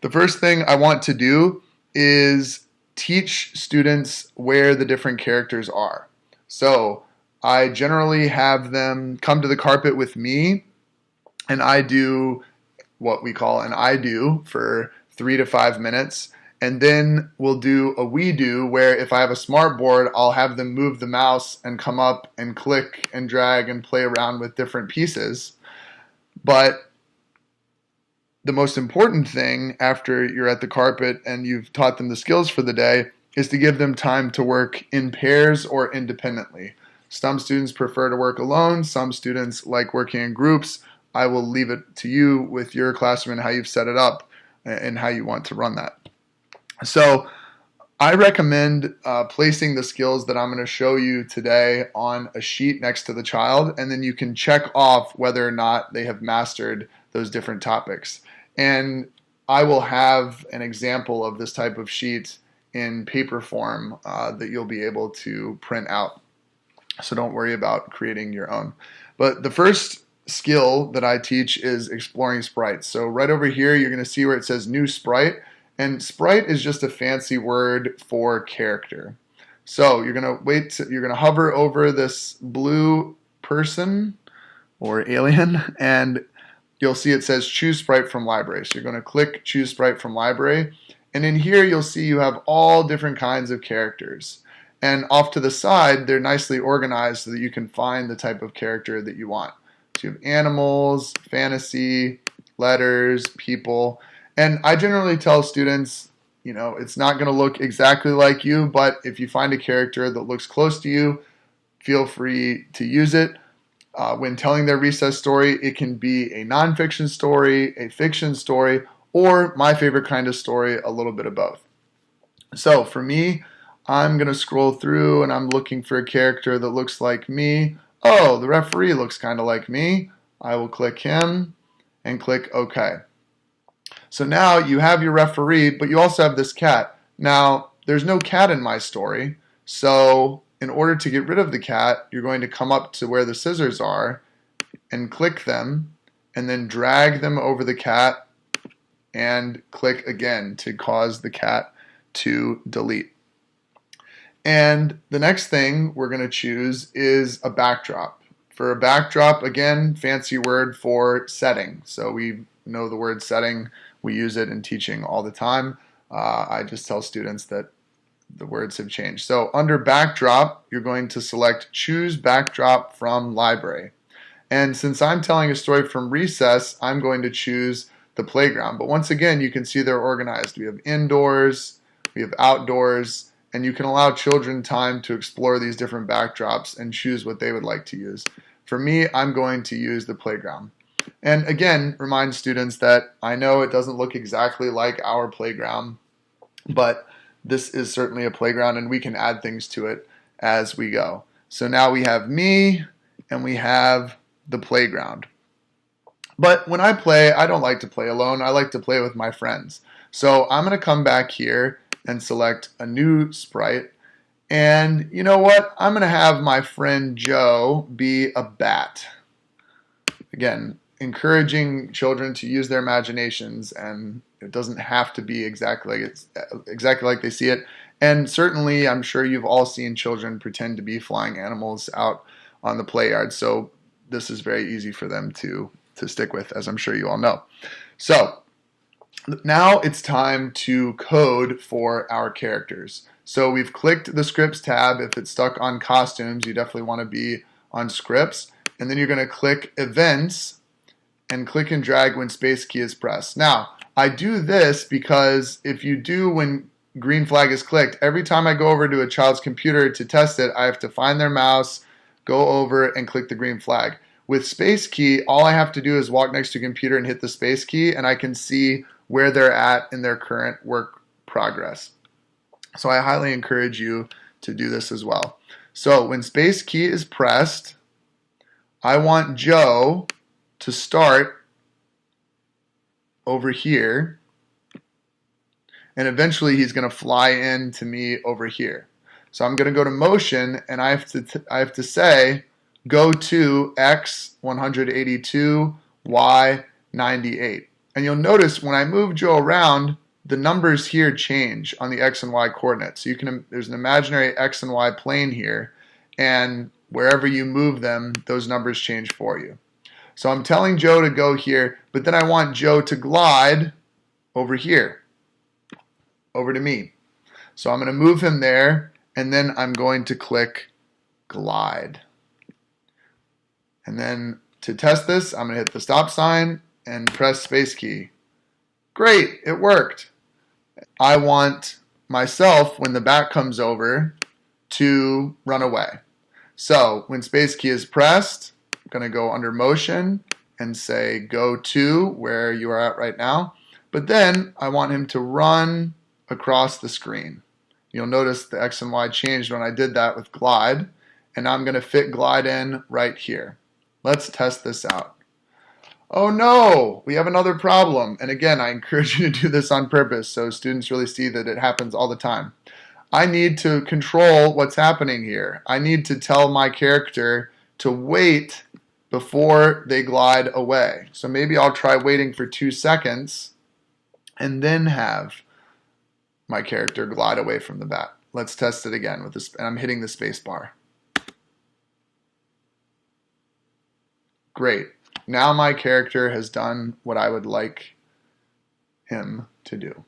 The first thing I want to do is teach students where the different characters are. So I generally have them come to the carpet with me, and I do what we call an I do for 3 to 5 minutes. And then we'll do a we do where if I have a smart board, I'll have them move the mouse and come up and click and drag and play around with different pieces. But the most important thing after you're at the carpet and you've taught them the skills for the day is to give them time to work in pairs or independently. Some students prefer to work alone. Some students like working in groups. I will leave it to you with your classroom and how you've set it up and how you want to run that. So I recommend placing the skills that I'm going to show you today on a sheet next to the child, and then you can check off whether or not they have mastered those different topics. And I will have an example of this type of sheet in paper form that you'll be able to print out. So don't worry about creating your own. But the first skill that I teach is exploring sprites. So right over here, you're going to see where it says new sprite. And sprite is just a fancy word for character. So you're going to hover over this blue person or alien, and you'll see it says choose sprite from library. So you're going to click choose sprite from library. And in here, you'll see you have all different kinds of characters. And off to the side, they're nicely organized so that you can find the type of character that you want. So you have animals, fantasy, letters, people. And I generally tell students, it's not going to look exactly like you, but if you find a character that looks close to you, feel free to use it. When telling their recess story, it can be a nonfiction story, a fiction story, or my favorite kind of story, a little bit of both. So for me, I'm going to scroll through and I'm looking for a character that looks like me. Oh, the referee looks kind of like me. I will click him and click OK. So now you have your referee, but you also have this cat. Now, there's no cat in my story, so in order to get rid of the cat, you're going to come up to where the scissors are and click them, and then drag them over the cat and click again to cause the cat to delete. And the next thing we're going to choose is a backdrop. For a backdrop, again, fancy word for setting. So we know the word setting. We use it in teaching all the time. I just tell students that the words have changed. So under backdrop, you're going to select choose backdrop from library. And since I'm telling a story from recess, I'm going to choose the playground. But once again, you can see they're organized. We have indoors, we have outdoors, and you can allow children time to explore these different backdrops and choose what they would like to use. For me, I'm going to use the playground. And again, remind students that I know it doesn't look exactly like our playground, but this is certainly a playground and we can add things to it as we go. So now we have me and we have the playground. But when I play, I don't like to play alone. I like to play with my friends. So I'm going to come back here and select a new sprite. And you know what? I'm going to have my friend Joe be a bat. Again, encouraging children to use their imaginations, and it doesn't have to be exactly like they see it. And certainly, I'm sure you've all seen children pretend to be flying animals out on the play yard. So this is very easy for them to stick with, as I'm sure you all know. So now it's time to code for our characters. So we've clicked the scripts tab. If it's stuck on costumes, you definitely want to be on scripts. And then you're going to click events and click and drag when space key is pressed. Now, I do this because if you do when green flag is clicked, every time I go over to a child's computer to test it, I have to find their mouse, go over and click the green flag. With space key, all I have to do is walk next to a computer and hit the space key, and I can see where they're at in their current work progress. So I highly encourage you to do this as well. So when space key is pressed, I want Joe to start over here, and eventually he's going to fly in to me over here. So I'm going to go to motion, and I have to say go to X 182, Y 98. And you'll notice when I move Joe around, the numbers here change on the X and Y coordinates. So there's an imaginary X and Y plane here, and wherever you move them, those numbers change for you. So I'm telling Joe to go here, but then I want Joe to glide over here, over to me. So I'm going to move him there, and then I'm going to click glide. And then to test this, I'm going to hit the stop sign and press space key. Great, it worked. I want myself, when the bat comes over, to run away. So when space key is pressed, I'm going to go under motion and say go to where you are at right now. But then I want him to run across the screen. You'll notice the X and Y changed when I did that with glide. And I'm going to fit glide in right here. Let's test this out. Oh no, we have another problem. And again, I encourage you to do this on purpose so students really see that it happens all the time. I need to control what's happening here. I need to tell my character to wait before they glide away. So maybe I'll try waiting for 2 seconds and then have my character glide away from the bat. Let's test it again with this, and I'm hitting the space bar. Great. Now my character has done what I would like him to do.